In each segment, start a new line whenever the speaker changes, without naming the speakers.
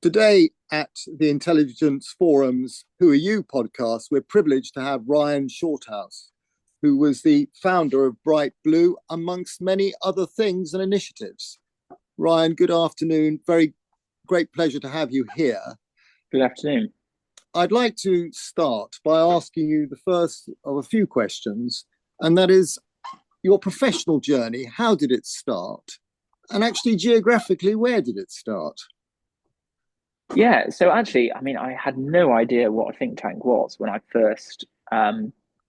Today at the Intelligence Forum's Who Are You podcast, we're privileged to have Ryan Shorthouse, who was the founder of Bright Blue, amongst many other things and initiatives. Ryan, good afternoon. Very great pleasure to have you here.
Good afternoon.
I'd like to start by asking you the first of a few questions, and that is your professional journey. How did it start? And actually, geographically, where did it start?
Yeah, so actually, I had no idea what a think tank was when I first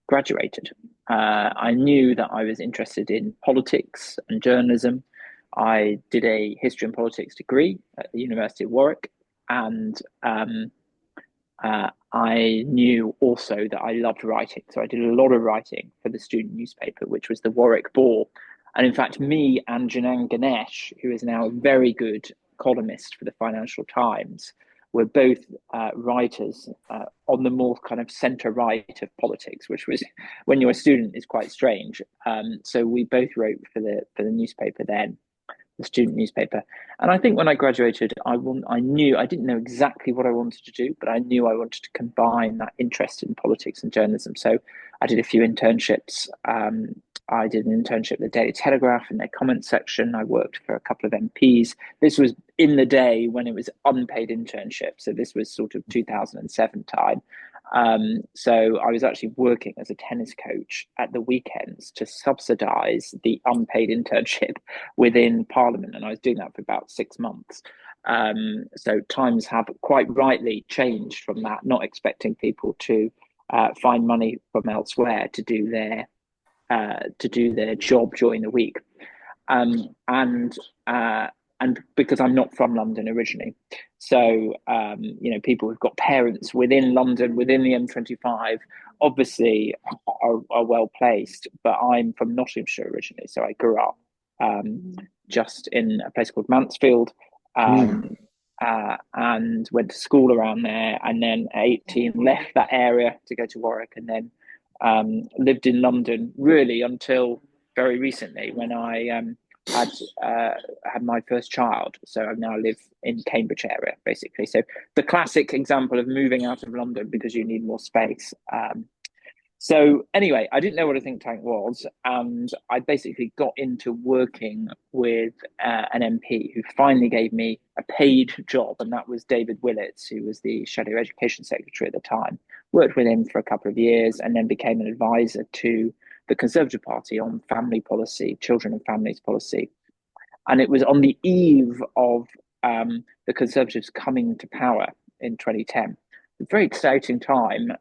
graduated. I knew that I was interested in politics and journalism. I did a history and politics degree at the University of Warwick, and I knew also that I loved writing. So I did a lot of writing for the student newspaper, which was the Warwick Ball. And in fact, me and Janan Ganesh, who is now a very good columnist for the Financial Times, were both writers on the more kind of centre right of politics, which was, when you're a student, is quite strange. So we both wrote for the newspaper then, the student newspaper. And I think when I graduated, I knew I didn't know exactly what I wanted to do, but I knew I wanted to combine that interest in politics and journalism. So I did a few internships. I did an internship at the Daily Telegraph in their comments section. I worked for a couple of MPs. This was in the day when it was unpaid internship. So this was sort of 2007 time. So I was actually working as a tennis coach at the weekends to subsidize the unpaid internship within Parliament. And I was doing that for about 6 months. So times have quite rightly changed from that, not expecting people to find money from elsewhere to do their job during the week. And because I'm not from London originally, so people who've got parents within London, within the M25, obviously are well placed. But I'm from Nottinghamshire originally, so I grew up just in a place called Mansfield, and went to school around there, and then at 18 left that area to go to Warwick, and then lived in London really until very recently when I had my first child. So I now live in Cambridge area, basically. So the classic example of moving out of London because you need more space. So anyway, I didn't know what a think tank was, and I basically got into working with an MP who finally gave me a paid job, and that was David Willits, who was the Shadow Education Secretary at the time. Worked with him for a couple of years, and then became an advisor to the Conservative Party on family policy, children and families policy. And it was on the eve of the Conservatives coming to power in 2010. A very exciting time.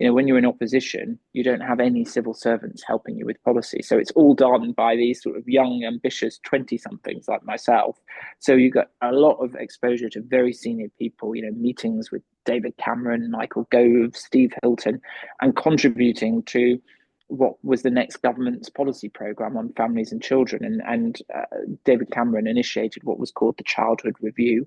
When you're in opposition, you don't have any civil servants helping you with policy. So it's all done by these sort of young, ambitious 20-somethings like myself. So you got a lot of exposure to very senior people, meetings with David Cameron, Michael Gove, Steve Hilton, and contributing to what was the next government's policy programme on families and children. And David Cameron initiated what was called the Childhood Review,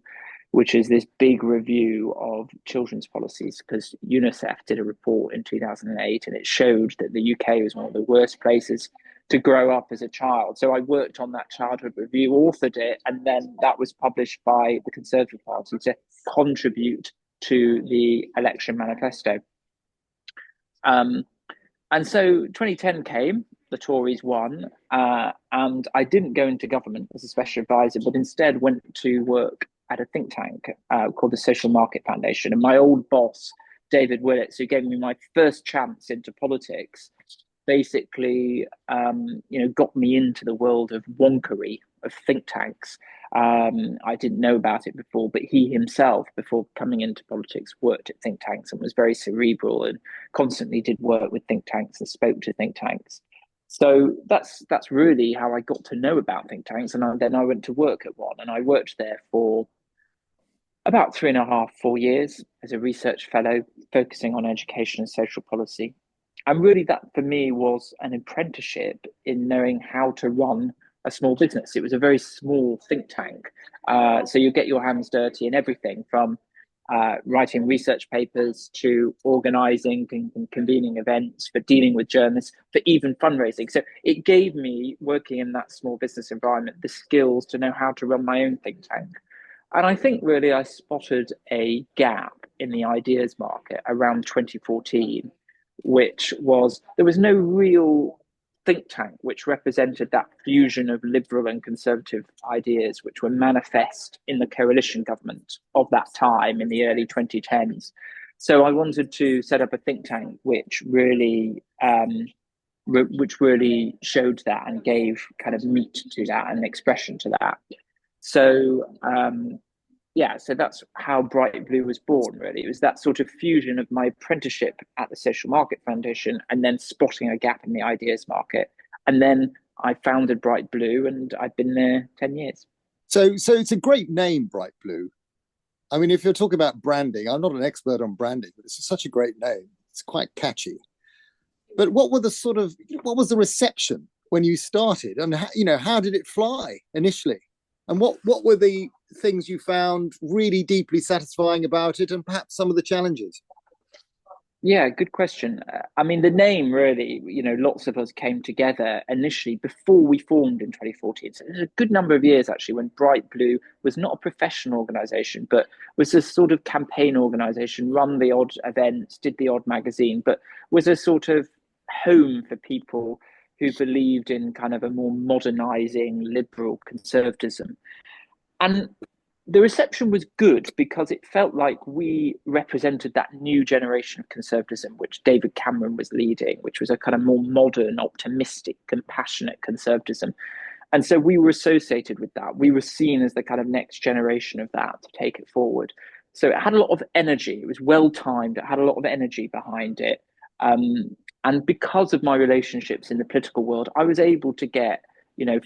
which is this big review of children's policies, because UNICEF did a report in 2008 and it showed that the UK was one of the worst places to grow up as a child. So I worked on that childhood review, authored it, and then that was published by the Conservative Party to contribute to the election manifesto. And so 2010 came, the Tories won, and I didn't go into government as a special advisor, but instead went to work at a think tank called the Social Market Foundation. And my old boss, David Willits, who gave me my first chance into politics, basically, got me into the world of wonkery, of think tanks. I didn't know about it before, but he himself, before coming into politics, worked at think tanks and was very cerebral and constantly did work with think tanks and spoke to think tanks. So that's really how I got to know about think tanks. And then I went to work at one, and I worked there for about 3.5, 4 years as a research fellow, focusing on education and social policy. And really, that for me was an apprenticeship in knowing how to run a small business. It was a very small think tank. So you get your hands dirty in everything from writing research papers to organizing and convening events, for dealing with journalists, for even fundraising. So it gave me, working in that small business environment, the skills to know how to run my own think tank. And I think really I spotted a gap in the ideas market around 2014, which was there was no real think tank which represented that fusion of liberal and conservative ideas, which were manifest in the coalition government of that time in the early 2010s. So I wanted to set up a think tank which really showed that and gave kind of meat to that and expression to that. So yeah, so that's how Bright Blue was born, really. It was that sort of fusion of my apprenticeship at the Social Market Foundation and then spotting a gap in the ideas market. And then I founded Bright Blue and I've been there 10 years.
So it's a great name, Bright Blue. I mean, if you're talking about branding, I'm not an expert on branding, but it's such a great name. It's quite catchy. But what was the reception when you started, and how did it fly initially, and what were the things you found really deeply satisfying about it, and perhaps some of the challenges?
Yeah, good question. I mean, the name really, lots of us came together initially before we formed in 2014. So there's a good number of years actually when Bright Blue was not a professional organization, but was a sort of campaign organization, run the odd events, did the odd magazine, but was a sort of home for people who believed in kind of a more modernizing liberal conservatism. And the reception was good because it felt like we represented that new generation of conservatism, which David Cameron was leading, which was a kind of more modern, optimistic, compassionate conservatism. And so we were associated with that. We were seen as the kind of next generation of that to take it forward. So it had a lot of energy. It was well timed. It had a lot of energy behind it. And because of my relationships in the political world, I was able to get,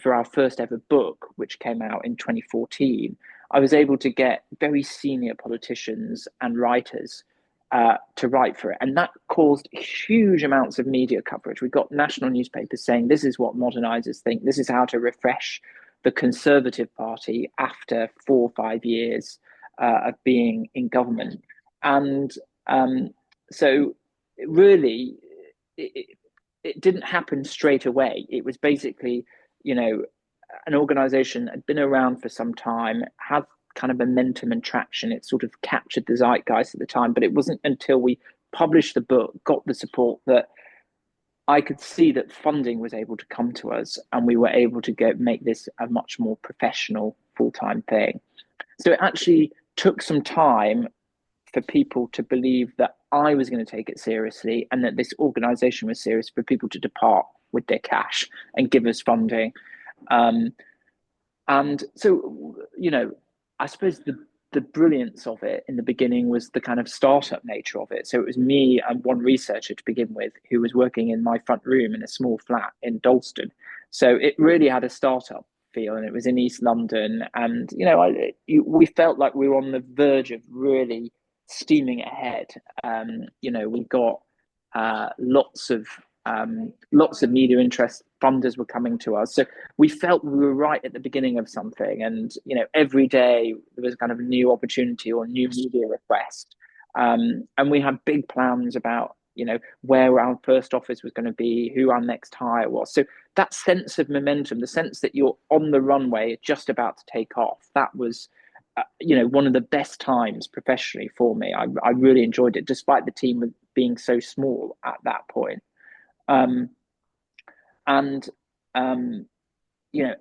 for our first ever book, which came out in 2014, I was able to get very senior politicians and writers to write for it. And that caused huge amounts of media coverage. We got national newspapers saying, this is what modernisers think. This is how to refresh the Conservative Party after 4 or 5 years of being in government. And so really, it didn't happen straight away. It was basically, an organization that had been around for some time, had kind of momentum and traction. It sort of captured the zeitgeist at the time, but it wasn't until we published the book, got the support, that I could see that funding was able to come to us and we were able to make this a much more professional full-time thing. So it actually took some time for people to believe that I was going to take it seriously and that this organization was serious, for people to depart with their cash and give us funding. And so, I suppose the brilliance of it in the beginning was the kind of startup nature of it. So it was me and one researcher to begin with who was working in my front room in a small flat in Dalston. So it really had a startup feel, and it was in East London. And, we felt like we were on the verge of really steaming ahead. We got lots of media interest. Funders were coming to us, so we felt we were right at the beginning of something. And every day there was kind of a new opportunity or new media request, and we had big plans about where our first office was going to be, who our next hire was. So that sense of momentum, the sense that you're on the runway, just about to take off, that was one of the best times professionally for me. I really enjoyed it, despite the team being so small at that point.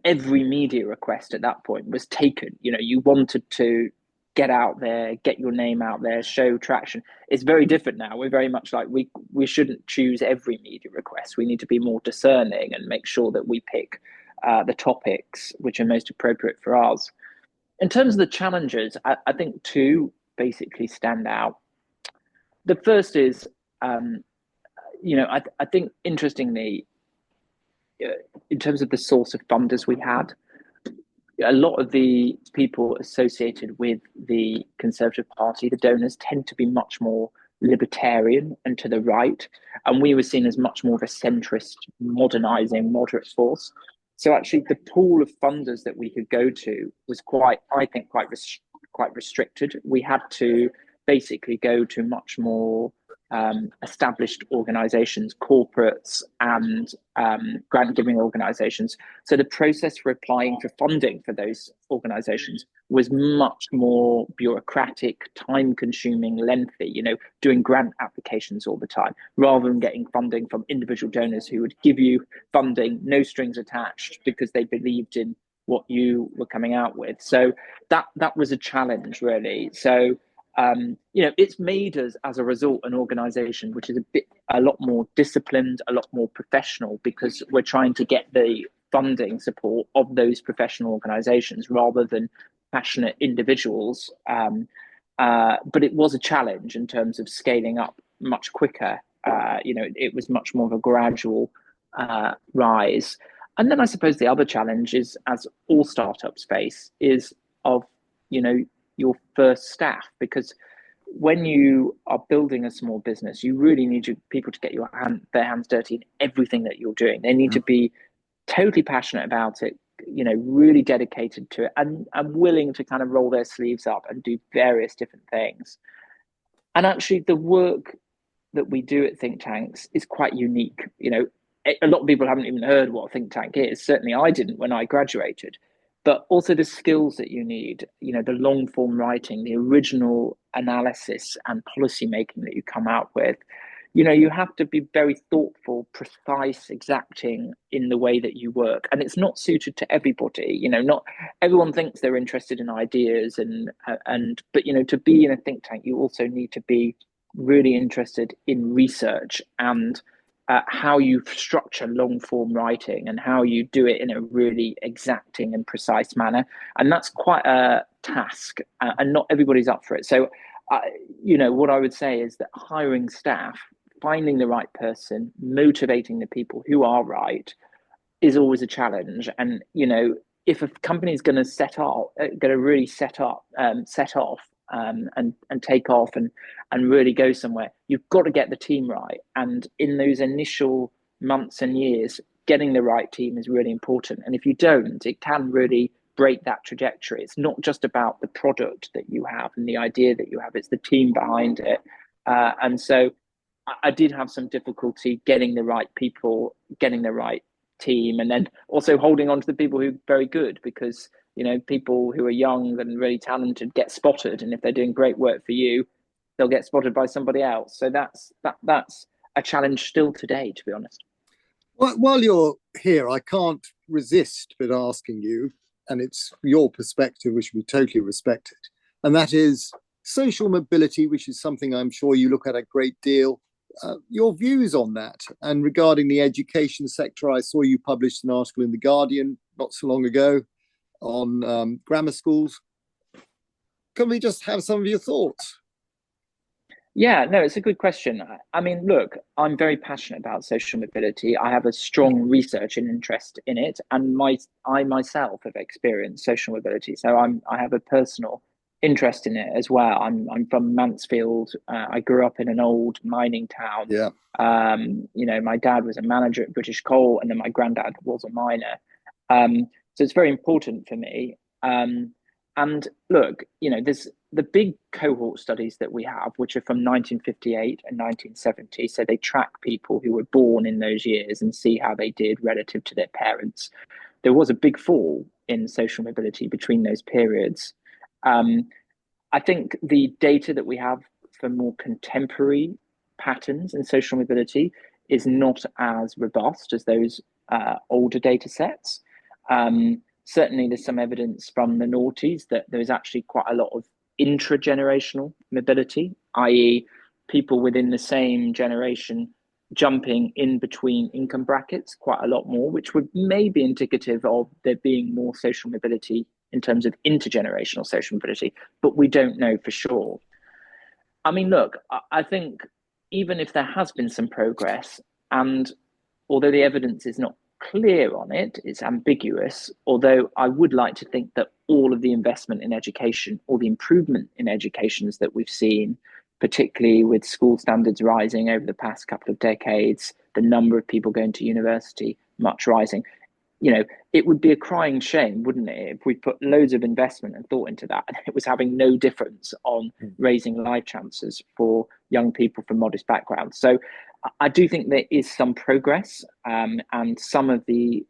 Every media request at that point was taken. You wanted to get out there, get your name out there, show traction. It's very different now. We're very much like we shouldn't choose every media request. We need to be more discerning and make sure that we pick the topics which are most appropriate for us. In terms of the challenges, I think two basically stand out. The first is, I think interestingly, in terms of the source of funders we had, a lot of the people associated with the Conservative Party, the donors, tend to be much more libertarian and to the right. And we were seen as much more of a centrist, modernising, moderate force. So actually, the pool of funders that we could go to was quite restricted. We had to basically go to much more established organizations, corporates, and grant giving organizations. So the process for applying for funding for those organizations was much more bureaucratic, time consuming, lengthy, doing grant applications all the time, rather than getting funding from individual donors who would give you funding, no strings attached, because they believed in what you were coming out with. So that was a challenge, really. So it's made us, as a result, an organization which is a lot more disciplined, a lot more professional, because we're trying to get the funding support of those professional organizations rather than passionate individuals. But it was a challenge in terms of scaling up much quicker. It was much more of a gradual rise. And then I suppose the other challenge is, as all startups face, is of, your first staff, because when you are building a small business, you really need people to get their hands dirty in everything that you're doing. They need to be totally passionate about it, really dedicated to it, and willing to kind of roll their sleeves up and do various different things. And actually, the work that we do at think tanks is quite unique. A lot of people haven't even heard what a think tank is. Certainly I didn't when I graduated. But also the skills that you need, the long form writing, the original analysis and policy making that you come out with. You have to be very thoughtful, precise, exacting in the way that you work. And it's not suited to everybody. Not everyone thinks they're interested in ideas but to be in a think tank, you also need to be really interested in research and how you structure long form writing and how you do it in a really exacting and precise manner. And that's quite a task, and not everybody's up for it. So, what I would say is that hiring staff, finding the right person, motivating the people who are right, is always a challenge. And, if a company is going to really set off and take off and really go somewhere, you've got to get the team right. And in those initial months and years, getting the right team is really important. And if you don't, it can really break that trajectory. It's not just about the product that you have and the idea that you have, it's the team behind it. And so I did have some difficulty getting the right people, getting the right team, and then also holding on to the people who are very good, because people who are young and really talented get spotted, and if they're doing great work for you, they'll get spotted by somebody else. So that's a challenge still today, to be honest.
Well, while you're here, I can't resist but asking you, and it's your perspective, which we totally respected, and that is social mobility, which is something I'm sure you look at a great deal. Your views on that, and regarding the education sector. I saw you published an article in The Guardian not so long ago on grammar schools. Can we just have some of your thoughts?
Yeah, no, it's a good question. I mean, look, I'm very passionate about social mobility. I have a strong research and interest in it, and I myself have experienced social mobility, so I have a personal interest in it as well. I'm from Mansfield. I grew up in an old mining town.
Yeah.
My dad was a manager at British Coal, and then my granddad was a miner. So it's very important for me. And look, there's the big cohort studies that we have, which are from 1958 and 1970. So they track people who were born in those years and see how they did relative to their parents. There was a big fall in social mobility between those periods. I think the data that we have for more contemporary patterns in social mobility is not as robust as those older data sets. Certainly, there's some evidence from the noughties that there is actually quite a lot of intragenerational mobility, i.e., people within the same generation jumping in between income brackets quite a lot more, which would may be indicative of there being more social mobility in terms of intergenerational social mobility, but we don't know for sure. I mean, look, I think even if there has been some progress, and although the evidence is not clear on it, it's ambiguous, although I would like to think that all of the investment in education, or the improvement in educations that we've seen, particularly with school standards rising over the past couple of decades, the number of people going to university much rising, it would be a crying shame, wouldn't it, if we put loads of investment and thought into that and it was having no difference on raising life chances for young people from modest backgrounds. So I do think there is some progress, and some of the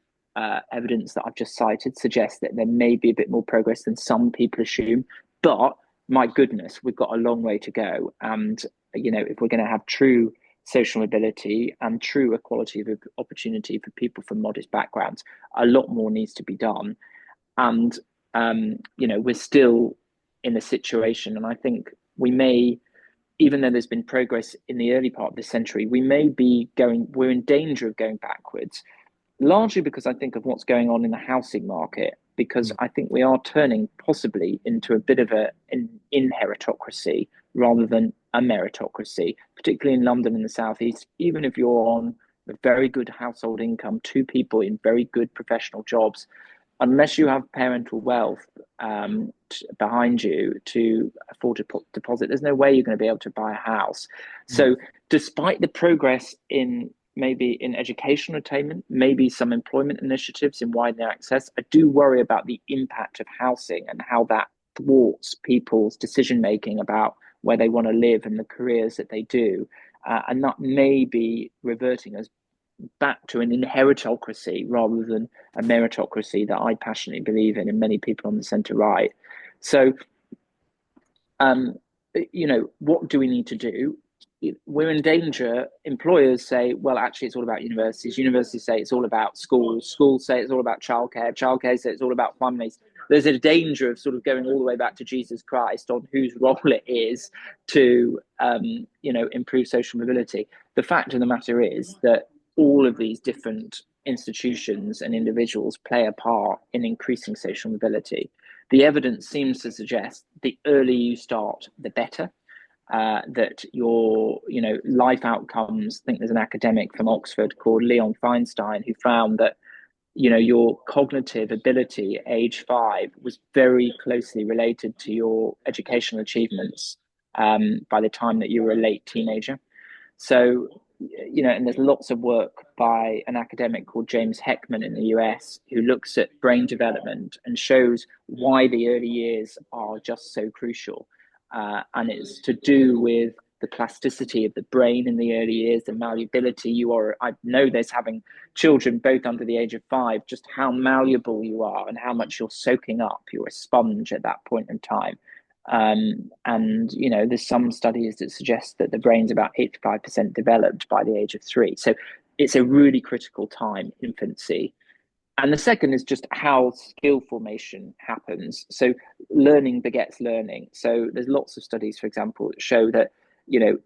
evidence that I've just cited suggests that there may be a bit more progress than some people assume. But my goodness, we've got a long way to go. And, if we're going to have true social mobility and true equality of opportunity for people from modest backgrounds, a lot more needs to be done. And, we're still in a situation, and I think we may, even though there's been progress in the early part of this century, we're in danger of going backwards, largely because I think of what's going on in the housing market, because I think we are turning possibly into a bit of an inheritocracy rather than a meritocracy, particularly in London and the Southeast. Even if you're on a very good household income, two people in very good professional jobs, unless you have parental wealth behind you to afford to put deposit, there's no way you're going to be able to buy a house. So despite the progress in maybe in educational attainment, maybe some employment initiatives in widening access, I do worry about the impact of housing and how that thwarts people's decision making about where they want to live and the careers that they do. And that may be reverting us back to an inheritocracy rather than a meritocracy that I passionately believe in, and many people on the centre right. So, what do we need to do? We're in danger. Employers say, well, actually, it's all about universities. Universities say it's all about schools. Schools say it's all about childcare. Childcare say it's all about families. There's a danger of sort of going all the way back to Jesus Christ on whose role it is to, improve social mobility. The fact of the matter is that all of these different institutions and individuals play a part in increasing social mobility. The evidence seems to suggest the earlier you start, the better. That your life outcomes. I think there's an academic from Oxford called Leon Feinstein who found that your cognitive ability at age 5 was very closely related to your educational achievements by the time that you were a late teenager. So and there's lots of work by an academic called James Heckman in the US who looks at brain development and shows why the early years are just so crucial. And it's to do with the plasticity of the brain in the early years, the malleability. I know this, having children both under the age of 5, just how malleable you are and how much you're soaking up. You're a sponge at that point in time. And there's some studies that suggest that the brain's about 85% developed by the age of 3. So it's a really critical time, infancy. And the second is just how skill formation happens. So learning begets learning. So there's lots of studies, for example, that show that,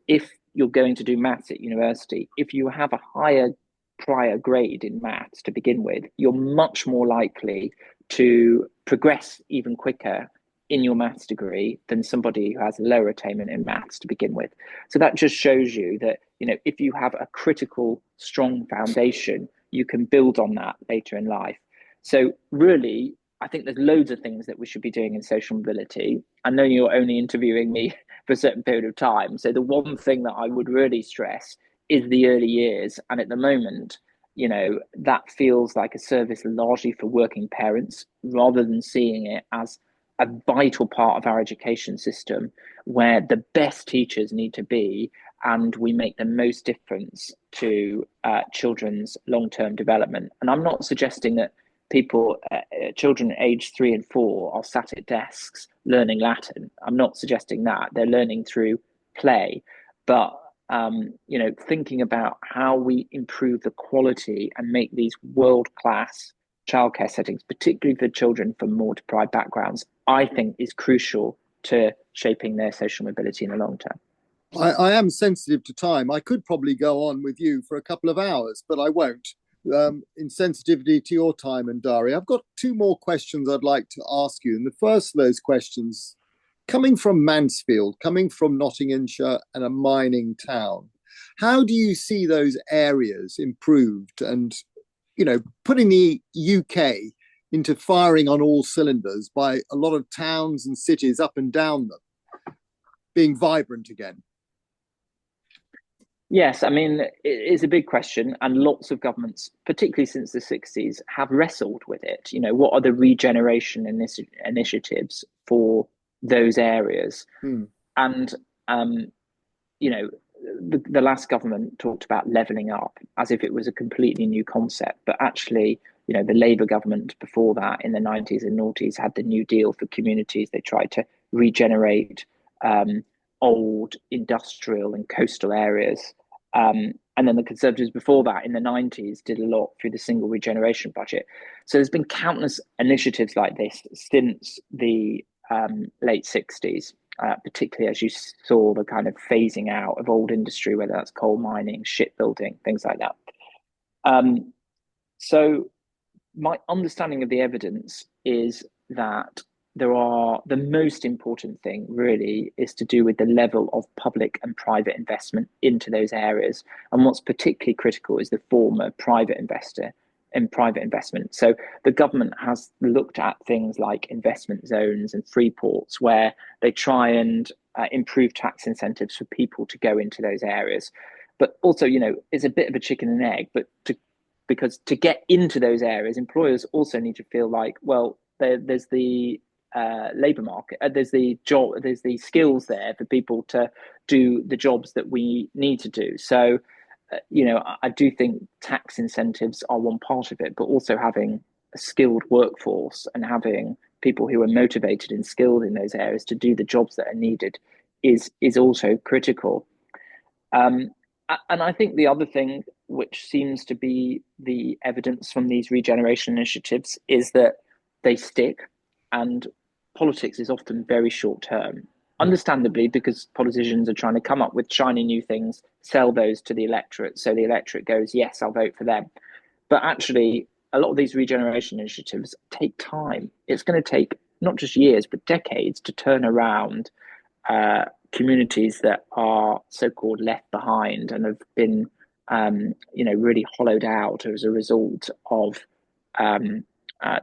if you're going to do maths at university, if you have a higher prior grade in maths to begin with, you're much more likely to progress even quicker in your maths degree than somebody who has lower attainment in maths to begin with. So that just shows you that, if you have a critical, strong foundation, you can build on that later in life. So really, I think there's loads of things that we should be doing in social mobility. I know you're only interviewing me for a certain period of time. So the one thing that I would really stress is the early years. And at the moment, that feels like a service largely for working parents rather than seeing it as a vital part of our education system where the best teachers need to be, and we make the most difference to children's long-term development. And I'm not suggesting that children aged 3 and 4 are sat at desks learning Latin. I'm not suggesting that. They're learning through play. But, thinking about how we improve the quality and make these world-class childcare settings, particularly for children from more deprived backgrounds, I think is crucial to shaping their social mobility in the long term.
I am sensitive to time. I could probably go on with you for a couple of hours, but I won't. In sensitivity to your time and Dari, I've got 2 more questions I'd like to ask you. And the first of those questions, coming from Mansfield, coming from Nottinghamshire and a mining town, how do you see those areas improved and, putting the UK into firing on all cylinders by a lot of towns and cities up and down them being vibrant again?
Yes, I mean, it is a big question, and lots of governments, particularly since the 60s, have wrestled with it. You know, what are the regeneration initiatives for those areas?
Hmm.
And, um, you know, the last government talked about levelling up as if it was a completely new concept. But actually, you know, the Labour government before that in the 90s and noughties had the New Deal for communities. They tried to regenerate um, old industrial and coastal areas. And then the Conservatives before that in the 90s did a lot through the single regeneration budget. So there's been countless initiatives like this since the late 60s, particularly as you saw the kind of phasing out of old industry, whether that's coal mining, shipbuilding, things like that. Um, so my understanding of the evidence is that the most important thing really is to do with the level of public and private investment into those areas. And what's particularly critical is the form of private investor and private investment. So the government has looked at things like investment zones and free ports where they try and improve tax incentives for people to go into those areas. But also, you know, it's a bit of a chicken and egg, but because to get into those areas, employers also need to feel like, well, there's the labor market, there's the job, there's the skills there for people to do the jobs that we need to do. So, you know, I do think tax incentives are one part of it, but also having a skilled workforce and having people who are motivated and skilled in those areas to do the jobs that are needed is also critical. Um, and I think the other thing, which seems to be the evidence from these regeneration initiatives, is that they stick, and politics is often very short term.
Hmm.
Understandably, because politicians are trying to come up with shiny new things, sell those to the electorate. So the electorate goes, yes, I'll vote for them. But actually, a lot of these regeneration initiatives take time. It's going to take not just years, but decades to turn around uh, communities that are so-called left behind and have been, you know, really hollowed out as a result of um,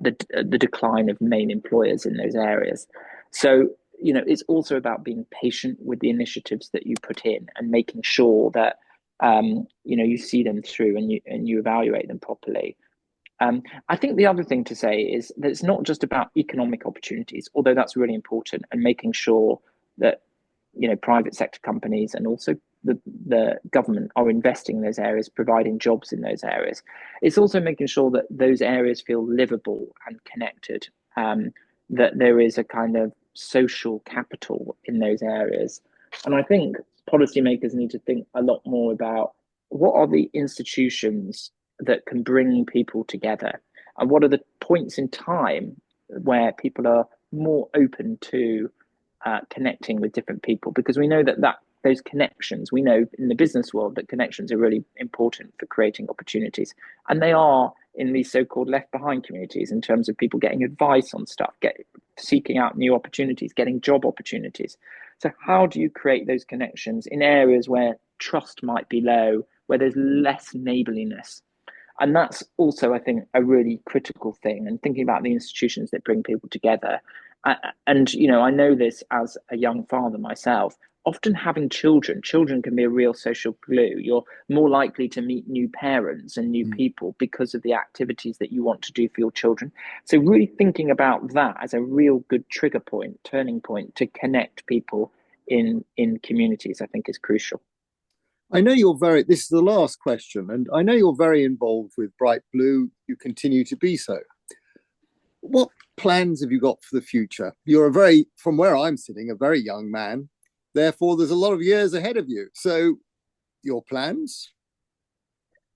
the decline of main employers in those areas. So, you know, it's also about being patient with the initiatives that you put in and making sure that you know, you see them through and you evaluate them properly. I think the other thing to say is that it's not just about economic opportunities, although that's really important, and making sure that, you know, private sector companies and also the government are investing in those areas, providing jobs in those areas. It's also making sure that those areas feel livable and connected, that there is a kind of social capital in those areas. And I think policymakers need to think a lot more about what are the institutions that can bring people together, and what are the points in time where people are more open to connecting with different people, because we know that those connections, we know in the business world that connections are really important for creating opportunities, and they are in these so-called left behind communities in terms of people getting advice on stuff, seeking out new opportunities, getting job opportunities. So how do you create those connections in areas where trust might be low, where there's less neighborliness? And that's also, I think, a really critical thing, and thinking about the institutions that bring people together. And, you know, I know this as a young father myself. Often having children can be a real social glue. You're more likely to meet new parents and new
Hmm.
people because of the activities that you want to do for your children. So really thinking about that as a real good trigger point, turning point to connect people in communities, I think is crucial.
I know this is the last question, and I know you're very involved with Bright Blue. You continue to be so. What plans have you got for the future? You're from where I'm sitting, a very young man. Therefore, there's a lot of years ahead of you. So, your plans?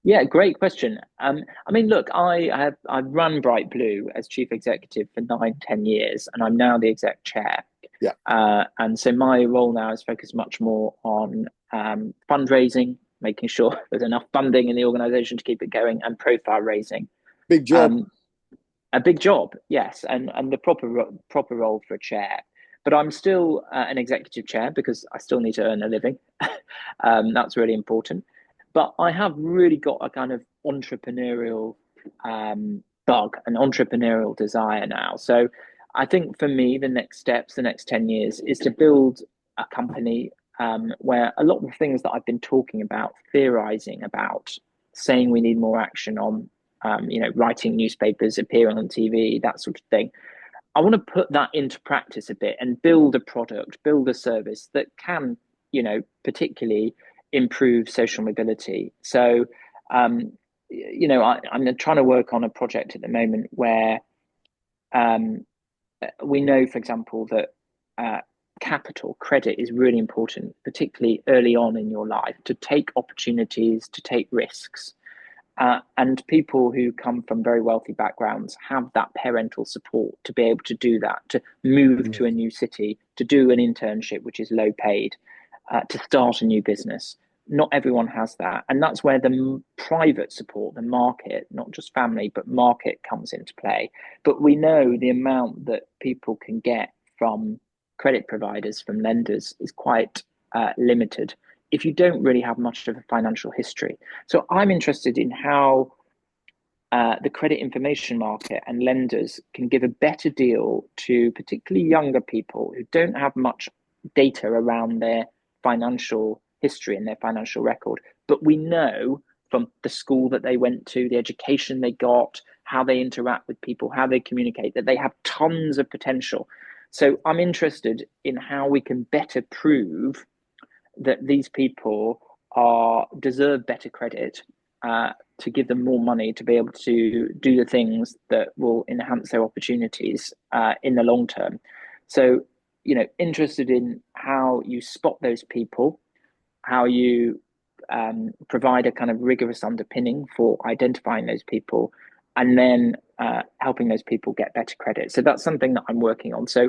Yeah, great question. I mean, look, I've run Bright Blue as chief executive for 9, 10 years, and I'm now the exec chair.
Yeah,
And so my role now is focused much more on fundraising, making sure there's enough funding in the organisation to keep it going, and profile raising.
big job.
Um, a big job, yes, and the proper role for a chair. But I'm still an executive chair because I still need to earn a living. That's really important. But I have really got a kind of entrepreneurial bug, an entrepreneurial desire now. So I think for me, the next steps, the next 10 years, is to build a company where a lot of the things that I've been talking about, theorizing about, saying we need more action on, writing newspapers, appearing on TV, that sort of thing. I want to put that into practice a bit and build a product, build a service that can, particularly improve social mobility. So, I'm trying to work on a project at the moment where we know, for example, that capital credit is really important, particularly early on in your life, to take opportunities, to take risks. And people who come from very wealthy backgrounds have that parental support to be able to do that, to move to a new city, to do an internship, which is low paid, to start a new business. Not everyone has that. And that's where the private support, the market, not just family, but market comes into play. But we know the amount that people can get from credit providers, from lenders, is quite limited if you don't really have much of a financial history. So I'm interested in how the credit information market and lenders can give a better deal to particularly younger people who don't have much data around their financial history and their financial record. But we know from the school that they went to, the education they got, how they interact with people, how they communicate, that they have tons of potential. So I'm interested in how we can better prove that these people deserve better credit, to give them more money to be able to do the things that will enhance their opportunities in the long term. So, interested in how you spot those people, how you provide a kind of rigorous underpinning for identifying those people, and then helping those people get better credit. So that's something that I'm working on. So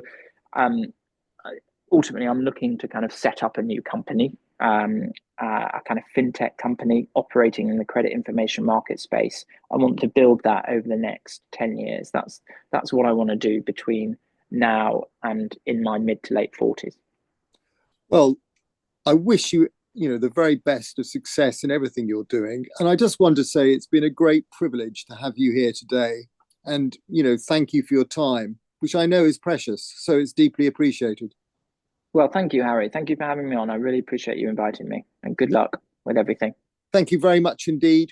ultimately, I'm looking to kind of set up a new company, a kind of fintech company operating in the credit information market space. I want to build that over the next 10 years. That's what I want to do between now and in my mid to late 40s.
Well, I wish you, the very best of success in everything you're doing. And I just want to say it's been a great privilege to have you here today. And, thank you for your time, which I know is precious. So it's deeply appreciated.
Well, thank you, Harry. Thank you for having me on. I really appreciate you inviting me, and good luck with everything.
Thank you very much indeed.